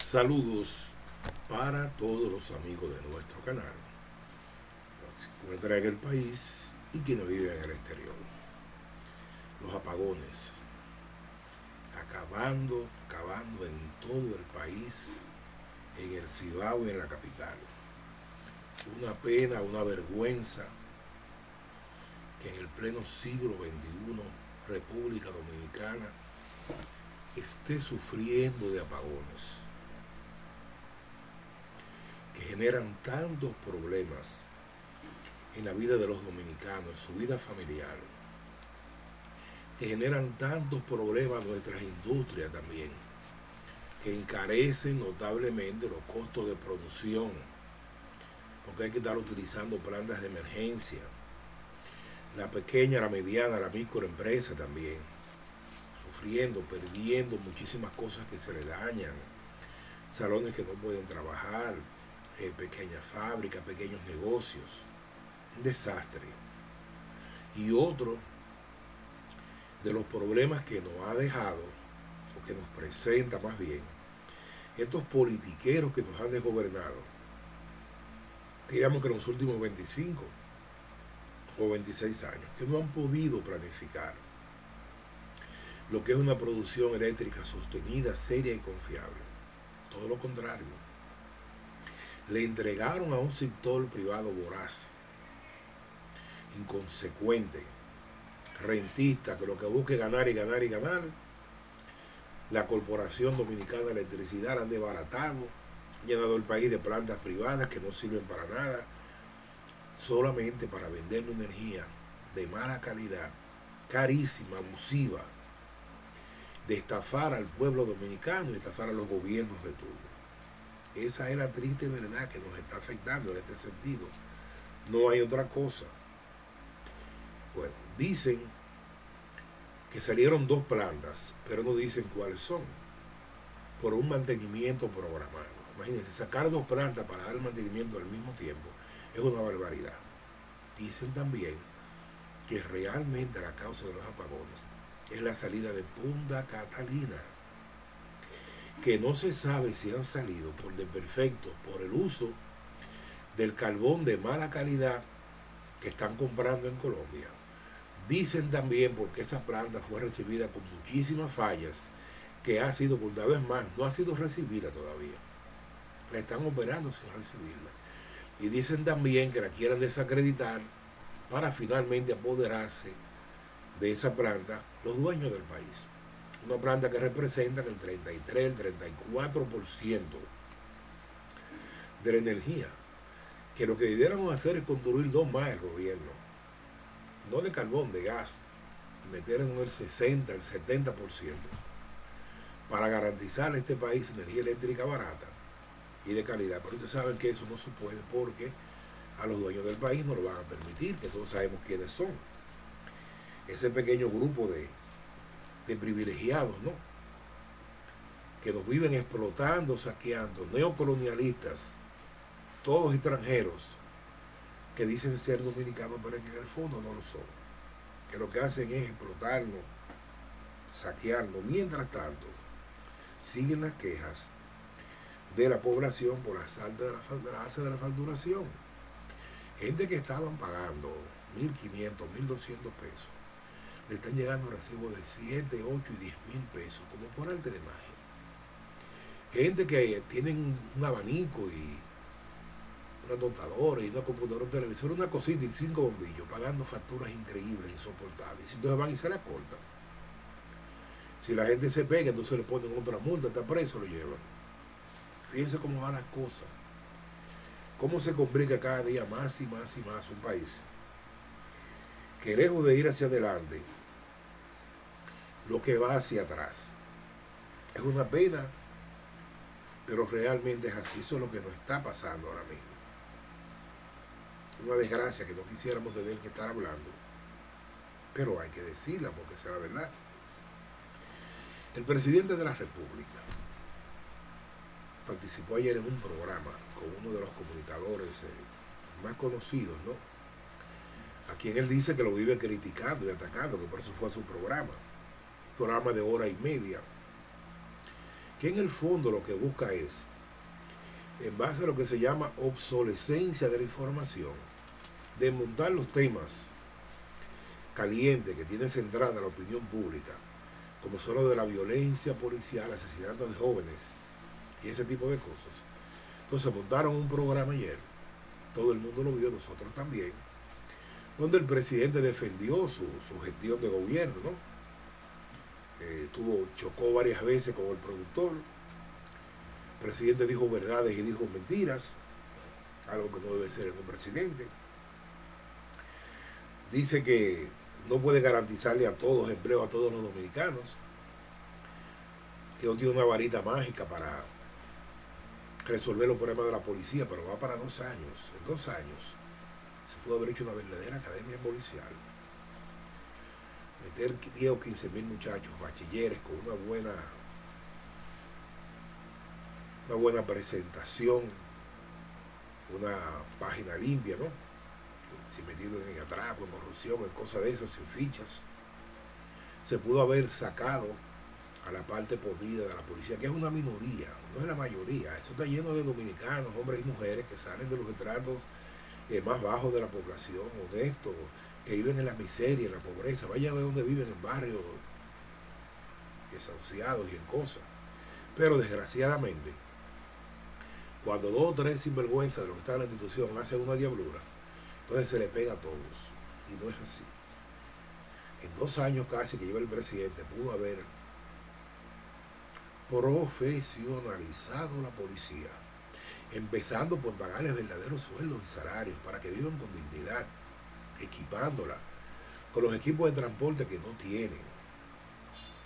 Saludos para todos los amigos de nuestro canal, los que se encuentran en el país y quienes viven en el exterior. Los apagones, acabando en todo el país, en el Cibao y en la capital. Una pena, una vergüenza que en el pleno siglo XXI, República Dominicana esté sufriendo de apagones que generan tantos problemas en la vida de los dominicanos, en su vida familiar, que generan tantos problemas en nuestras industrias también, que encarecen notablemente los costos de producción, porque hay que estar utilizando plantas de emergencia, la pequeña, la mediana, la microempresa también, sufriendo, perdiendo muchísimas cosas que se le dañan, salones que no pueden trabajar, pequeñas fábricas, pequeños negocios, un desastre. Y otro de los problemas que nos ha dejado, o que nos presenta más bien, estos politiqueros que nos han desgobernado, digamos que en los últimos 25 o 26 años, que no han podido planificar lo que es una producción eléctrica sostenida, seria y confiable. Todo lo contrario. Le entregaron a un sector privado voraz, inconsecuente, rentista, que lo que busque ganar y ganar y ganar. La Corporación Dominicana de Electricidad la han desbaratado, llenado el país de plantas privadas que no sirven para nada, solamente para vender energía de mala calidad, carísima, abusiva, de estafar al pueblo dominicano y estafar a los gobiernos de turno. Esa es la triste verdad que nos está afectando en este sentido. No hay otra cosa. Bueno, dicen que salieron 2 plantas, pero no dicen cuáles son, por un mantenimiento programado. Imagínense, sacar 2 plantas para dar mantenimiento al mismo tiempo es una barbaridad. Dicen también que realmente la causa de los apagones es la salida de Punta Catalina, que no se sabe si han salido por desperfectos, por el uso del carbón de mala calidad que están comprando en Colombia. Dicen también porque esa planta fue recibida con muchísimas fallas, que ha sido ocultada, es más, no ha sido recibida todavía. La están operando sin recibirla. Y dicen también que la quieren desacreditar para finalmente apoderarse de esa planta los dueños del país. Una planta que representa el 33, el 34% de la energía. Que lo que debiéramos hacer es construir 2 más el gobierno. No de carbón, de gas. Meter en el 60, el 70%. Para garantizar a este país energía eléctrica barata y de calidad. Pero ustedes saben que eso no se puede porque a los dueños del país no lo van a permitir, que todos sabemos quiénes son. Ese pequeño grupo de privilegiados, ¿no? Que nos viven explotando, saqueando, neocolonialistas, todos extranjeros, que dicen ser dominicanos, pero que en el fondo no lo son. Que lo que hacen es explotarnos, saquearnos. Mientras tanto, siguen las quejas de la población por las alzas de la facturación. Gente que estaban pagando 1.500, 1.200 pesos, le están llegando recibos de 7, 8 y 10.000 pesos, como por arte de magia. Gente que tienen un abanico y una tostadora y una computadora, un televisor, una cosita y 5 bombillos, pagando facturas increíbles, insoportables. Entonces van y se la cortan. Si la gente se pega, entonces le ponen otra multa, está preso, lo llevan. Fíjense cómo van las cosas. Cómo se complica cada día más y más y más un país que lejos de ir hacia adelante, lo que va hacia atrás. Es una pena, pero realmente es así. Eso es lo que nos está pasando ahora mismo. Una desgracia que no quisiéramos tener que estar hablando, pero hay que decirla porque es la verdad. El presidente de la República participó ayer en un programa con uno de los comunicadores más conocidos, ¿no? A quien él dice que lo vive criticando y atacando, que por eso fue a su programa de 1 hora y media, que en el fondo lo que busca es, en base a lo que se llama obsolescencia de la información, desmontar los temas calientes que tienen centrada la opinión pública, como son los de la violencia policial, asesinatos de jóvenes y ese tipo de cosas. Entonces montaron un programa ayer, todo el mundo lo vio, nosotros también, donde el presidente defendió su gestión de gobierno, ¿no? Chocó varias veces con el productor. El presidente dijo verdades y dijo mentiras, algo que no debe ser en un presidente. Dice que no puede garantizarle a todos empleo a todos los dominicanos, que no tiene una varita mágica para resolver los problemas de la policía, pero va para 2 años. En 2 años se pudo haber hecho una verdadera academia policial, meter 10 o 15 mil muchachos, bachilleres, con una buena presentación, una página limpia, ¿no? Sin metido en atraco, en corrupción, en cosas de eso, sin fichas. Se pudo haber sacado a la parte podrida de la policía, que es una minoría, no es la mayoría. Eso está lleno de dominicanos, hombres y mujeres que salen de los estratos más bajos de la población, honestos, que viven en la miseria, en la pobreza. Vaya a ver dónde viven, en barrios desahuciados y en cosas. Pero desgraciadamente, cuando 2 o 3 sinvergüenzas de lo que está en la institución hacen una diablura, entonces se le pega a todos. Y no es así. En 2 años casi que lleva el presidente, pudo haber profesionalizado la policía, empezando por pagarles verdaderos sueldos y salarios para que vivan con dignidad, equipándola con los equipos de transporte que no tienen,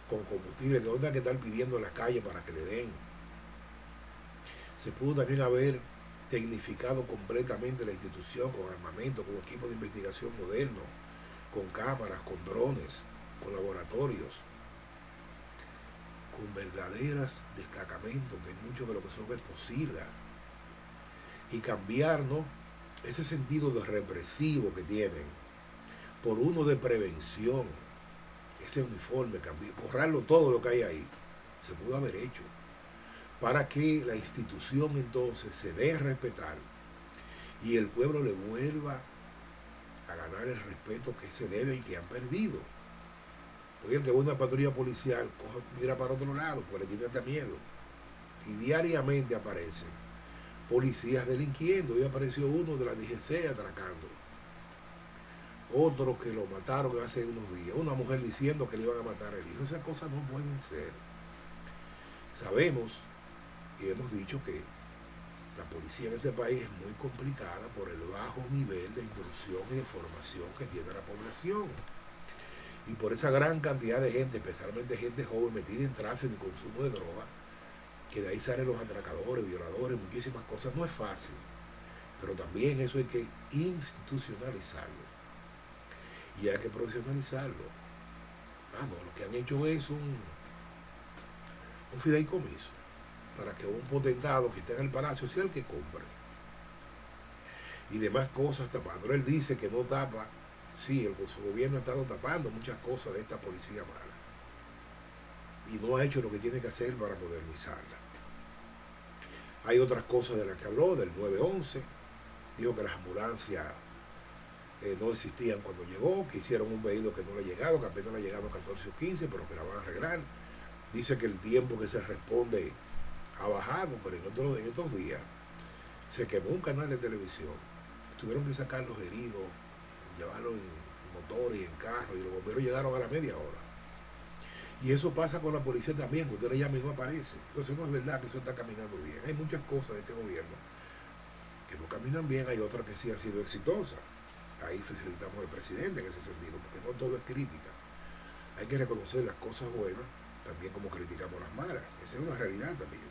con combustible que no hay que estar pidiendo en las calles para que le den. Se pudo también haber tecnificado completamente la institución con armamento, con equipos de investigación moderno, con cámaras, con drones, con laboratorios, con verdaderos destacamentos, que mucho de lo que son es posible, y cambiar, ¿no?, ese sentido de represivo que tienen por uno de prevención, ese uniforme, borrarlo todo lo que hay ahí. Se pudo haber hecho para que la institución entonces se dé a respetar y el pueblo le vuelva a ganar el respeto que se debe y que han perdido. Hoy el que ve una patrulla policial mira para otro lado porque le tiene hasta miedo. Y diariamente aparecen policías delinquiendo. Hoy apareció uno de la DGC atracando. Otro que lo mataron hace unos días. Una mujer diciendo que le iban a matar al hijo. Esas cosas no pueden ser. Sabemos y hemos dicho que la policía en este país es muy complicada por el bajo nivel de instrucción y de formación que tiene la población. Y por esa gran cantidad de gente, especialmente gente joven metida en tráfico y consumo de droga, que de ahí salen los atracadores, violadores, muchísimas cosas. No es fácil, pero también eso hay que institucionalizarlo y hay que profesionalizarlo. No, lo que han hecho es un fideicomiso para que un potentado que esté en el palacio sea el que compre y demás cosas tapando. Él dice que no tapa. Sí, su gobierno ha estado tapando muchas cosas de esta policía mala y no ha hecho lo que tiene que hacer para modernizarla. Hay otras cosas de las que habló, del 911. Dijo que las ambulancias no existían cuando llegó, que hicieron un pedido que no le ha llegado, que apenas le ha llegado 14 o 15, pero que la van a arreglar. Dice que el tiempo que se responde ha bajado, pero en estos días se quemó un canal de televisión. Tuvieron que sacar los heridos, llevarlos en motores y en carros, y los bomberos llegaron a la media hora. Y eso pasa con la policía también, que usted le llama y no aparece. Entonces no es verdad que eso está caminando bien. Hay muchas cosas de este gobierno que no caminan bien, hay otras que sí han sido exitosas. Ahí felicitamos al presidente en ese sentido, porque no todo es crítica. Hay que reconocer las cosas buenas, también como criticamos las malas. Esa es una realidad también.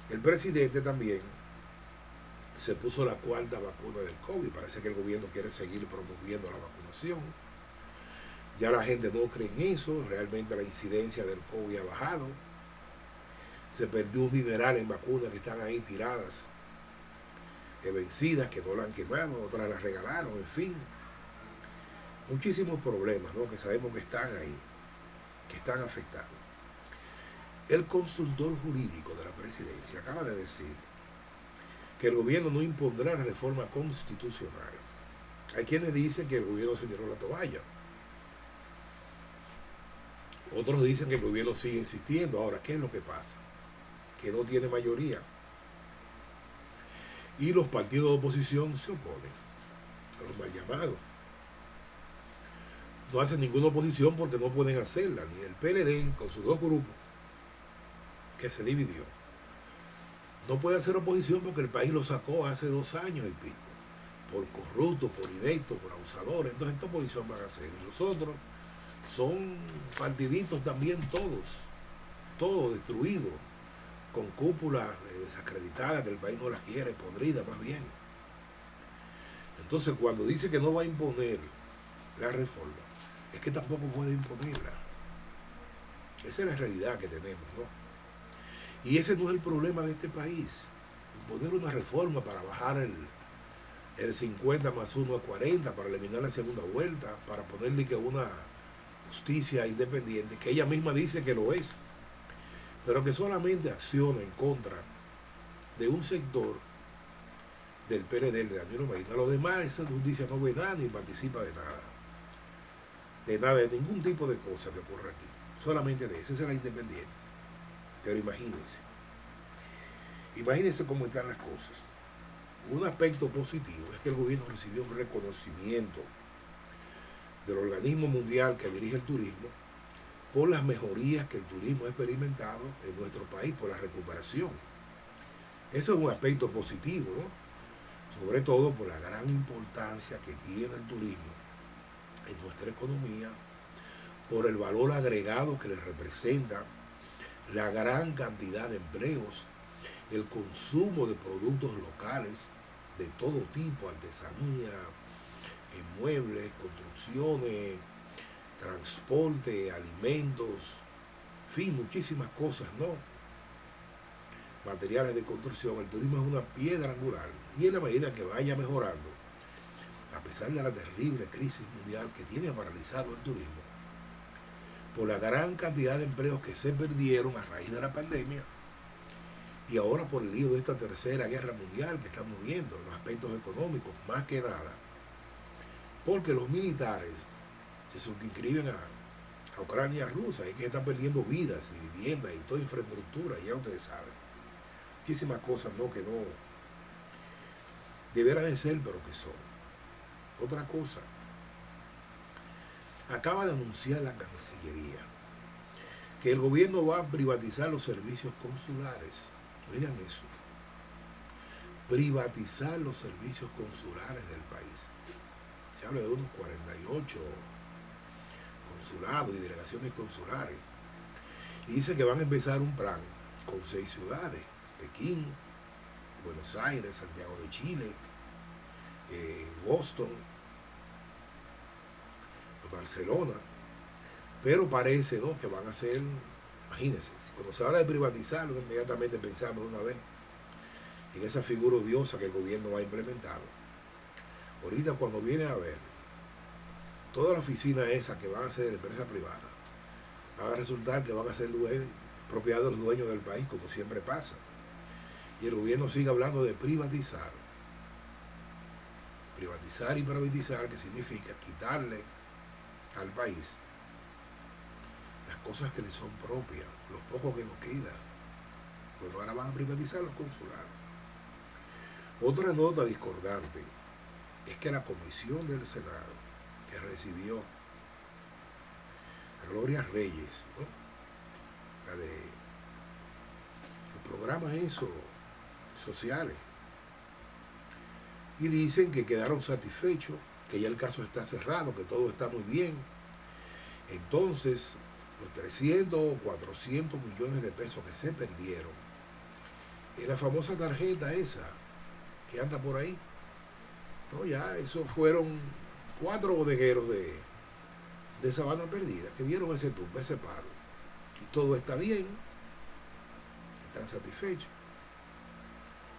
El presidente también se puso la 4ª vacuna del COVID. Parece que el gobierno quiere seguir promoviendo la vacunación. Ya la gente no cree en eso. Realmente la incidencia del COVID ha bajado. Se perdió un mineral en vacunas que están ahí tiradas, vencidas, que no la han quemado, otras las regalaron, en fin. Muchísimos problemas, ¿no?, que sabemos que están ahí, que están afectando. El consultor jurídico de la presidencia acaba de decir que el gobierno no impondrá la reforma constitucional. Hay quienes dicen que el gobierno se tiró la toalla. Otros dicen que el gobierno sigue insistiendo. Ahora, ¿qué es lo que pasa? Que no tiene mayoría. Y los partidos de oposición se oponen a los mal llamados. No hacen ninguna oposición porque no pueden hacerla, ni el PLD con sus dos grupos, que se dividió. No puede hacer oposición porque el país lo sacó hace 2 años y pico, por corruptos, por ineptos, por abusadores. Entonces, ¿qué oposición van a hacer? Y los otros son partiditos también todos destruidos, con cúpulas desacreditadas, que el país no las quiere, podridas más bien. Entonces, cuando dice que no va a imponer la reforma, es que tampoco puede imponerla. Esa es la realidad que tenemos, ¿no? Y ese no es el problema de este país. Imponer una reforma para bajar el 50 más 1 a 40, para eliminar la segunda vuelta, para ponerle que una justicia independiente, que ella misma dice que lo es, pero que solamente acciona en contra de un sector del PLD, de Danilo Medina. Los demás, esa justicia no ve nada ni participa de nada, de ningún tipo de cosa que ocurre aquí, solamente de eso. Esa es la independiente. Pero imagínense cómo están las cosas. Un aspecto positivo es que el gobierno recibió un reconocimiento del organismo mundial que dirige el turismo por las mejorías que el turismo ha experimentado en nuestro país, por la recuperación. Eso es un aspecto positivo, ¿no? Sobre todo por la gran importancia que tiene el turismo en nuestra economía, por el valor agregado que le representa, la gran cantidad de empleos, el consumo de productos locales de todo tipo, artesanía, muebles, construcciones, transporte, alimentos, en fin, muchísimas cosas, ¿no? Materiales de construcción. El turismo es una piedra angular, y en la medida que vaya mejorando, a pesar de la terrible crisis mundial que tiene paralizado el turismo, por la gran cantidad de empleos que se perdieron a raíz de la pandemia, y ahora por el lío de esta tercera guerra mundial que estamos viendo, en los aspectos económicos, más que nada, porque los militares se suscriben a Ucrania y a Rusia, y que están perdiendo vidas y viviendas y toda infraestructura, ya ustedes saben. Muchísimas cosas que no debieran de ser, pero que son. Otra cosa, acaba de anunciar la Cancillería que el gobierno va a privatizar los servicios consulares. Oigan eso, privatizar los servicios consulares del país. Se habla de unos 48 consulados y delegaciones consulares. Y dice que van a empezar un plan con 6 ciudades: Pekín, Buenos Aires, Santiago de Chile, Boston, Barcelona. Pero parece, ¿no?, que van a ser, imagínense, cuando se habla de privatizarlo, inmediatamente pensamos de una vez en esa figura odiosa que el gobierno ha implementado. Ahorita, cuando viene a ver toda la oficina esa que van a ser empresas privadas, va a resultar que van a ser propiedad de los dueños del país, como siempre pasa. Y el gobierno sigue hablando de privatizar. Privatizar y privatizar, que significa quitarle al país las cosas que le son propias, los pocos que nos queda. Bueno, ahora van a privatizar los consulados. Otra nota discordante es que la comisión del Senado, que recibió a Gloria Reyes, ¿no?, la de los programas sociales, y dicen que quedaron satisfechos, que ya el caso está cerrado, que todo está muy bien. Entonces, los 300 o 400 millones de pesos que se perdieron en la famosa tarjeta esa que anda por ahí, no, ya eso fueron 4 bodegueros de Sabana Perdida que dieron ese tumba, ese paro, y todo está bien, están satisfechos,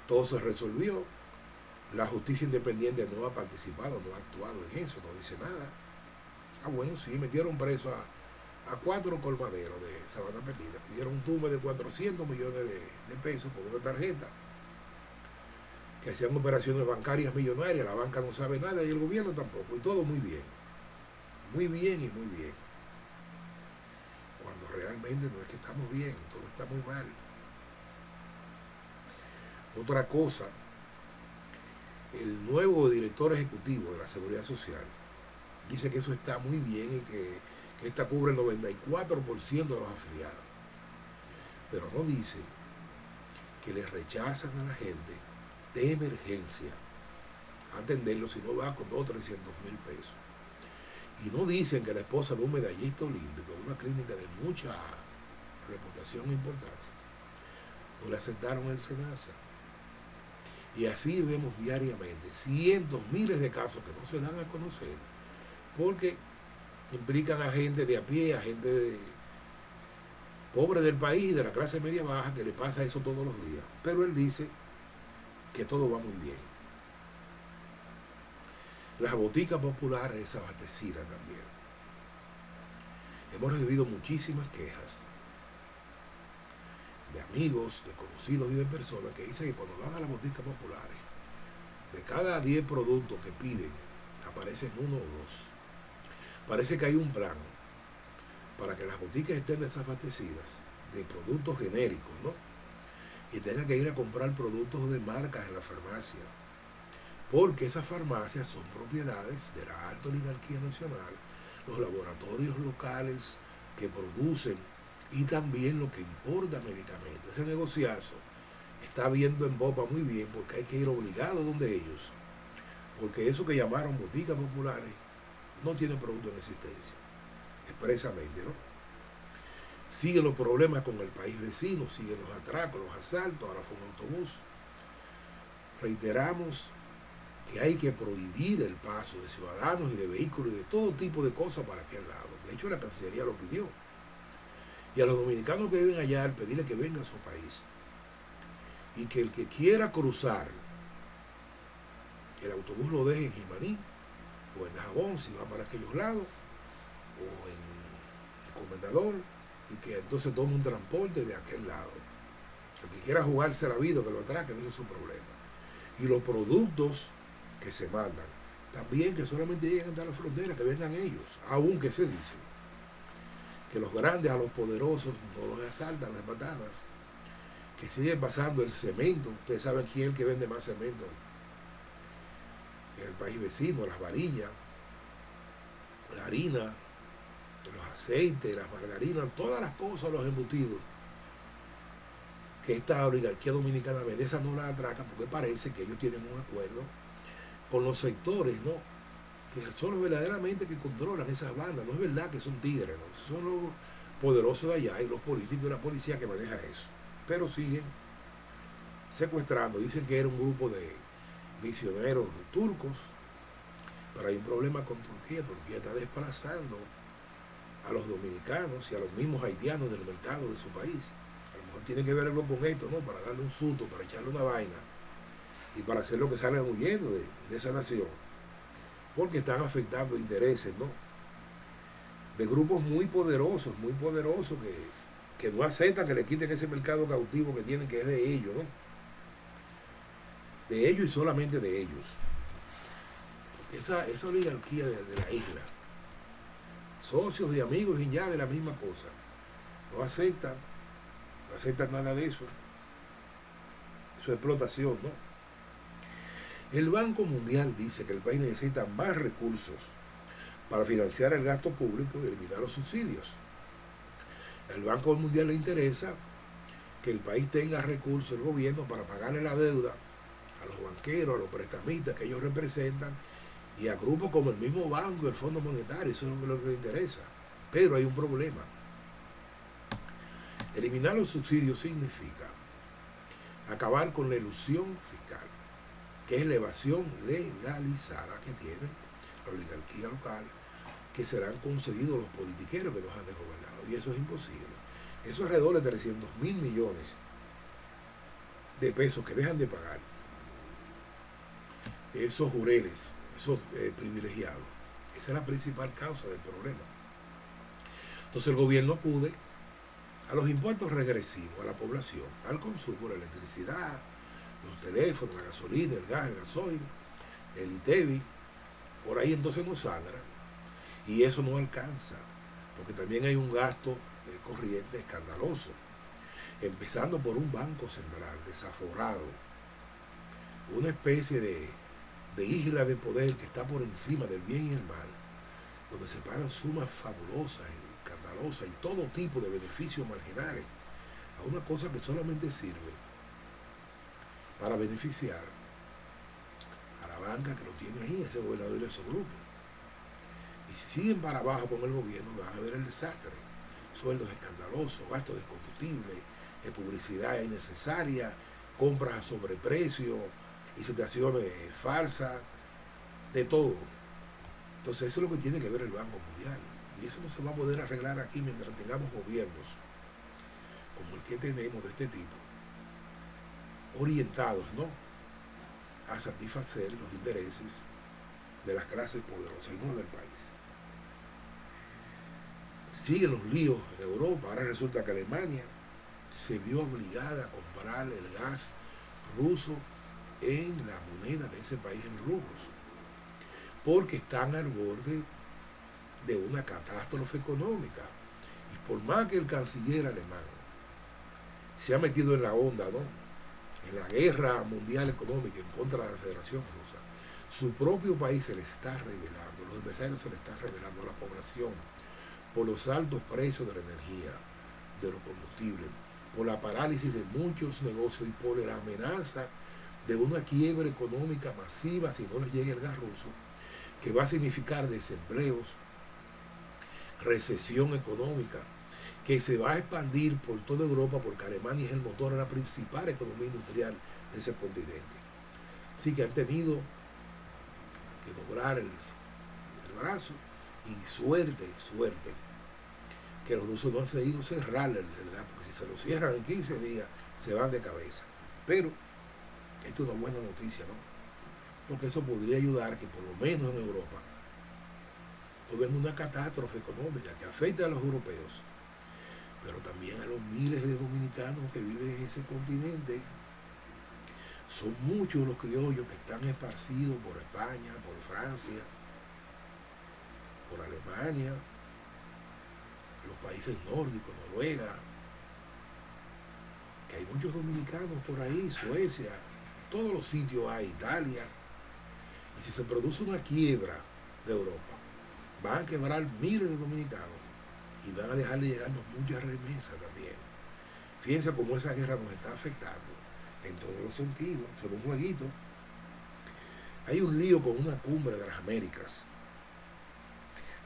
todo se resolvió. La justicia independiente no ha participado, no ha actuado en eso, no dice nada. Ah, bueno, sí, metieron preso a 4 colmaderos de Sabana Perdida que dieron un tumbe de 400 millones de pesos con una tarjeta, que hacían operaciones bancarias millonarias. La banca no sabe nada y el gobierno tampoco, y todo muy bien y muy bien, cuando realmente no es que estamos bien, todo está muy mal. Otra cosa, el nuevo director ejecutivo de la Seguridad Social dice que eso está muy bien y que esta cubre el 94% de los afiliados, pero no dice que le rechazan a la gente de emergencia atenderlo si no va con 200-300 mil pesos. Y no dicen que la esposa de un medallista olímpico, una clínica de mucha reputación e importancia, no le aceptaron el SENASA. Y así vemos diariamente cientos, miles de casos que no se dan a conocer porque implican a gente de a pie, a gente pobre del país y de la clase media baja, que le pasa eso todos los días. Pero él dice que todo va muy bien. Las boticas populares desabastecidas también. Hemos recibido muchísimas quejas de amigos, de conocidos y de personas que dicen que cuando van a las boticas populares, de cada 10 productos que piden, aparecen 1 o 2. Parece que hay un plan para que las boticas estén desabastecidas de productos genéricos, ¿no? Y tengan que ir a comprar productos de marcas en la farmacia, porque esas farmacias son propiedades de la alta oligarquía nacional, los laboratorios locales que producen y también lo que importa medicamentos. Ese negociazo está viendo en boca muy bien, porque hay que ir obligado donde ellos, porque eso que llamaron boticas populares no tiene producto en existencia, expresamente, ¿no? Siguen los problemas con el país vecino, siguen los atracos, los asaltos, ahora fue un autobús. Reiteramos que hay que prohibir el paso de ciudadanos y de vehículos y de todo tipo de cosas para aquel lado. De hecho, la Cancillería lo pidió. Y a los dominicanos que viven allá, al pedirle que vengan a su país. Y que el que quiera cruzar, el autobús lo deje en Jimaní o en Dajabón, si va para aquellos lados, o en el Comendador, y que entonces tome un transporte de aquel lado. El que quiera jugarse la vida, que lo atraquen, ese es su problema. Y los productos que se mandan, también que solamente lleguen a la frontera, que vengan ellos, aunque se dice que los grandes a los poderosos no los asaltan las patanas, que siguen pasando el cemento. Ustedes saben quién es el que vende más cemento en el país vecino, las varillas, la harina, los aceites, las margarinas, todas las cosas, los embutidos que esta oligarquía dominicana vende, esa no la atracan porque parece que ellos tienen un acuerdo con los sectores, ¿no?, que son los verdaderamente que controlan esas bandas. No es verdad que son tigres, ¿no? Son los poderosos de allá y los políticos y la policía que maneja eso. Pero siguen secuestrando. Dicen que era un grupo de misioneros turcos, pero hay un problema con Turquía. Turquía está desplazando a los dominicanos y a los mismos haitianos del mercado de su país. A lo mejor tiene que ver algo con esto, ¿no?, para darle un susto, para echarle una vaina y para hacer lo que salgan huyendo de esa nación, porque están afectando intereses, ¿no?, de grupos muy poderosos que no aceptan que le quiten ese mercado cautivo que tienen, que es de ellos, ¿no?, de ellos y solamente de ellos. Esa oligarquía de la isla, socios y amigos y ya de la misma cosa, no aceptan nada de eso. Eso es explotación, ¿no? El Banco Mundial dice que el país necesita más recursos para financiar el gasto público y eliminar los subsidios. Al Banco Mundial le interesa que el país tenga recursos, el gobierno, para pagarle la deuda a los banqueros, a los prestamistas que ellos representan y a grupos como el mismo banco y el Fondo Monetario. Eso es lo que le interesa. Pero hay un problema. Eliminar los subsidios significa acabar con la ilusión fiscal, que es la evasión legalizada que tiene la oligarquía local, que serán concedidos los politiqueros que nos han desgobernado. Y eso es imposible. Eso es alrededor de 300.000 millones de pesos que dejan de pagar esos jureles, esos privilegiados. Esa es la principal causa del problema. Entonces el gobierno acude a los impuestos regresivos a la población, al consumo, la electricidad, los teléfonos, la gasolina, el gas, el gasoil, el ITEVI, por ahí entonces nos sangran. Y eso no alcanza, porque también hay un gasto corriente escandaloso, empezando por un banco central desaforado, una especie de isla de poder que está por encima del bien y el mal, donde se pagan sumas fabulosas, escandalosas y todo tipo de beneficios marginales a una cosa que solamente sirve para beneficiar a la banca que lo tiene ahí, ese gobernador y ese grupo. Y si siguen para abajo con el gobierno, van a ver el desastre. Sueldos escandalosos, gastos de combustible, de publicidad innecesaria, compras a sobreprecio, licitaciones falsas, de todo. Entonces eso es lo que tiene que ver el Banco Mundial. Y eso no se va a poder arreglar aquí mientras tengamos gobiernos como el que tenemos de este tipo, orientados, ¿no?, a satisfacer los intereses de las clases poderosas y no del país. Siguen los líos en Europa. Ahora resulta que Alemania se vio obligada a comprar el gas ruso en la moneda de ese país, en rublos, porque están al borde de una catástrofe económica. Y por más que el canciller alemán se ha metido en la onda, ¿no?, en la guerra mundial económica en contra de la Federación Rusa, su propio país se le está revelando, los empresarios se le están revelando a la población por los altos precios de la energía, de los combustibles, por la parálisis de muchos negocios y por la amenaza de una quiebra económica masiva si no les llega el gas ruso, que va a significar desempleos, recesión económica, que se va a expandir por toda Europa porque Alemania es el motor de la principal economía industrial de ese continente. Así que han tenido que doblar el brazo y suerte que los rusos no han seguido cerrar el gas, porque si se lo cierran en 15 días se van de cabeza. Pero esto es una buena noticia, ¿no?, porque eso podría ayudar que por lo menos en Europa no ven una catástrofe económica que afecta a los europeos, pero también a los miles de dominicanos que viven en ese continente. Son muchos los criollos que están esparcidos por España, por Francia, por Alemania, los países nórdicos, Noruega, que hay muchos dominicanos por ahí, Suecia, en todos los sitios hay, Italia. Y si se produce una quiebra de Europa, van a quebrar miles de dominicanos y van a dejar de llegarnos muchas remesas también. Fíjense cómo esa guerra nos está afectando en todos los sentidos. Solo un jueguito. Hay un lío con una cumbre de las Américas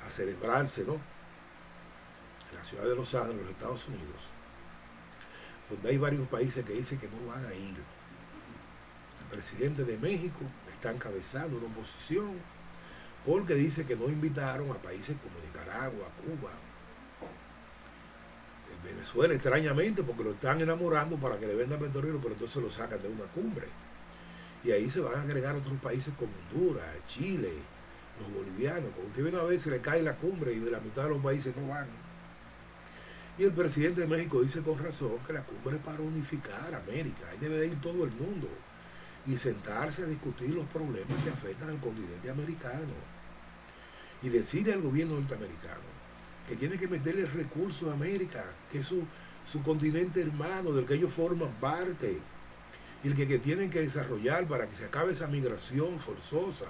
a celebrarse, ¿no?, en la ciudad de Los Ángeles, en los Estados Unidos, donde hay varios países que dicen que no van a ir. El presidente de México está encabezando una oposición porque dice que no invitaron a países como Nicaragua, Cuba, Venezuela, extrañamente, porque lo están enamorando para que le vendan petróleo, pero entonces lo sacan de una cumbre. Y ahí se van a agregar otros países como Honduras, Chile, los bolivianos. Cuando usted viene a ver, se le cae la cumbre y de la mitad de los países no van. Y el presidente de México dice con razón que la cumbre es para unificar América. Ahí debe de ir todo el mundo y sentarse a discutir los problemas que afectan al continente americano. Y decirle al gobierno norteamericano que tiene que meterle recursos a América, que es su continente hermano, del que ellos forman parte, y el que tienen que desarrollar para que se acabe esa migración forzosa,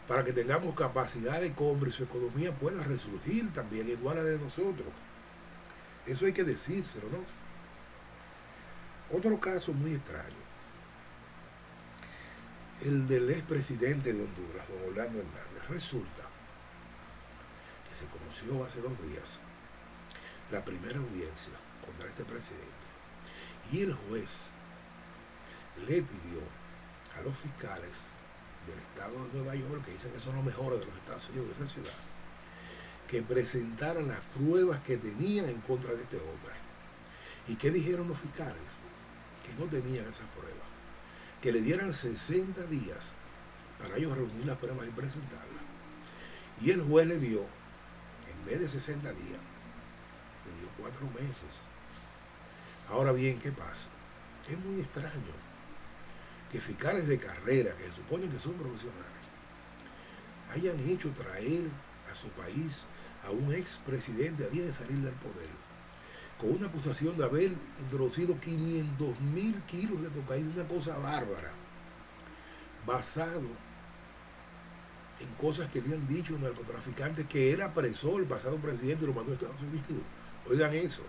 para que tengamos capacidad de compra y su economía pueda resurgir también igual a la de nosotros. Eso hay que decírselo, ¿no? Otro caso muy extraño, el del expresidente de Honduras, don Orlando Hernández. Resulta que se conoció hace 2 días la primera audiencia contra este presidente, y el juez le pidió a los fiscales del estado de Nueva York, que dicen que son los mejores de los Estados Unidos, de esa ciudad, que presentaran las pruebas que tenían en contra de este hombre. ¿Y qué dijeron los fiscales? Que no tenían esas pruebas, que le dieran 60 días para ellos reunir las pruebas y presentarlas. Y el juez le dio, en vez de 60 días, Le dio 4 meses. Ahora bien, ¿qué pasa? Es muy extraño que fiscales de carrera, que se supone que son profesionales, hayan hecho traer a su país a un expresidente a día de salir del poder, con una acusación de haber introducido 500.000 kilos de cocaína, una cosa bárbara, basado en cosas que le han dicho narcotraficantes, que él apresó el pasado presidente y lo mandó a Estados Unidos. Oigan eso.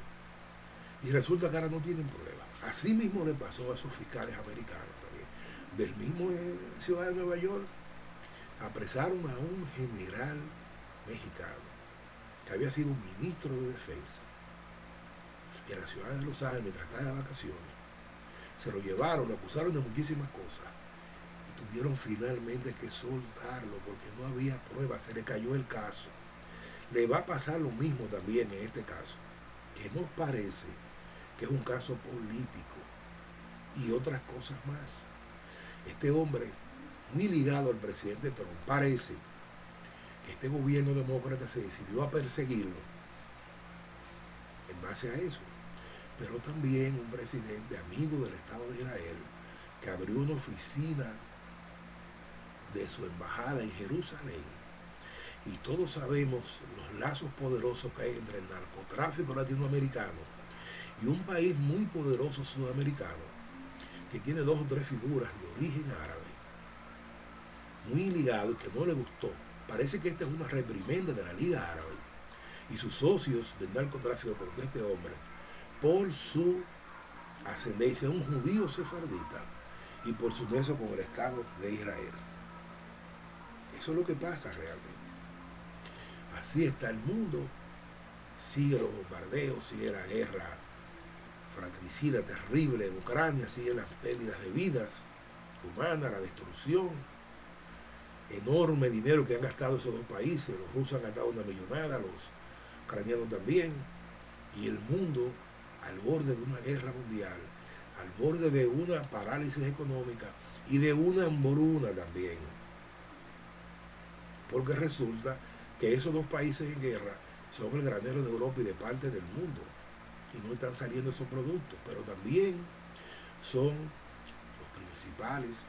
Y resulta que ahora no tienen pruebas. Así mismo le pasó a esos fiscales americanos también. Del mismo ciudad de Nueva York, apresaron a un general mexicano que había sido ministro de defensa. Y en la ciudad de Los Ángeles, mientras estaba de vacaciones, se lo llevaron, lo acusaron de muchísimas cosas. Y tuvieron finalmente que soltarlo porque no había pruebas, se le cayó el caso. Le va a pasar lo mismo también en este caso, que nos parece que es un caso político y otras cosas más. Este hombre, muy ligado al presidente Trump, parece que este gobierno demócrata se decidió a perseguirlo en base a eso. Pero también un presidente amigo del Estado de Israel que abrió una oficina de su embajada en Jerusalén. Y todos sabemos los lazos poderosos que hay entre el narcotráfico latinoamericano y un país muy poderoso sudamericano que tiene 2 o 3 figuras de origen árabe, muy ligado y que no le gustó. Parece que esta es una reprimenda de la Liga Árabe y sus socios del narcotráfico con este hombre por su ascendencia, un judío sefardita, y por su nexo con el Estado de Israel. Eso es lo que pasa realmente. Así está el mundo, sigue los bombardeos, sigue la guerra fratricida terrible en Ucrania, sigue las pérdidas de vidas humanas, la destrucción, enorme dinero que han gastado esos 2 países, los rusos han gastado una millonada, los ucranianos también, y el mundo al borde de una guerra mundial, al borde de una parálisis económica y de una hambruna también. Porque resulta que esos 2 países en guerra son el granero de Europa y de parte del mundo. Y no están saliendo esos productos, pero también son los principales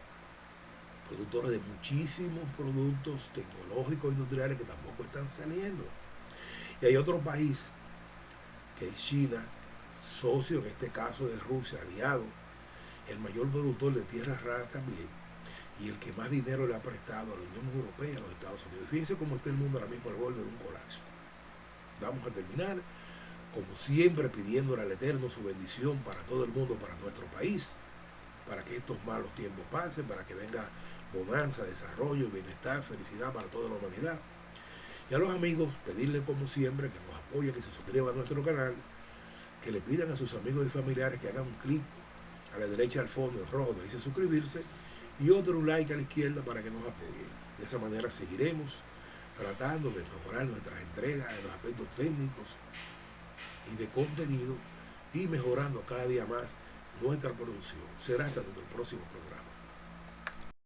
productores de muchísimos productos tecnológicos e industriales que tampoco están saliendo. Y hay otro país, que es China, socio en este caso de Rusia, aliado, el mayor productor de tierras raras también, y el que más dinero le ha prestado a la Unión Europea y a los Estados Unidos. Fíjense cómo está el mundo ahora mismo al borde de un colapso. Vamos a terminar, como siempre, pidiéndole al Eterno su bendición para todo el mundo, para nuestro país, para que estos malos tiempos pasen, para que venga bonanza, desarrollo, bienestar, felicidad para toda la humanidad. Y a los amigos, pedirles como siempre que nos apoyen, que se suscriban a nuestro canal, que le pidan a sus amigos y familiares que hagan un clic a la derecha al fondo en rojo donde dice suscribirse y otro like a la izquierda para que nos apoyen. De esa manera seguiremos tratando de mejorar nuestras entregas en los aspectos técnicos y de contenido y mejorando cada día más nuestra producción. Será hasta nuestro próximo programa.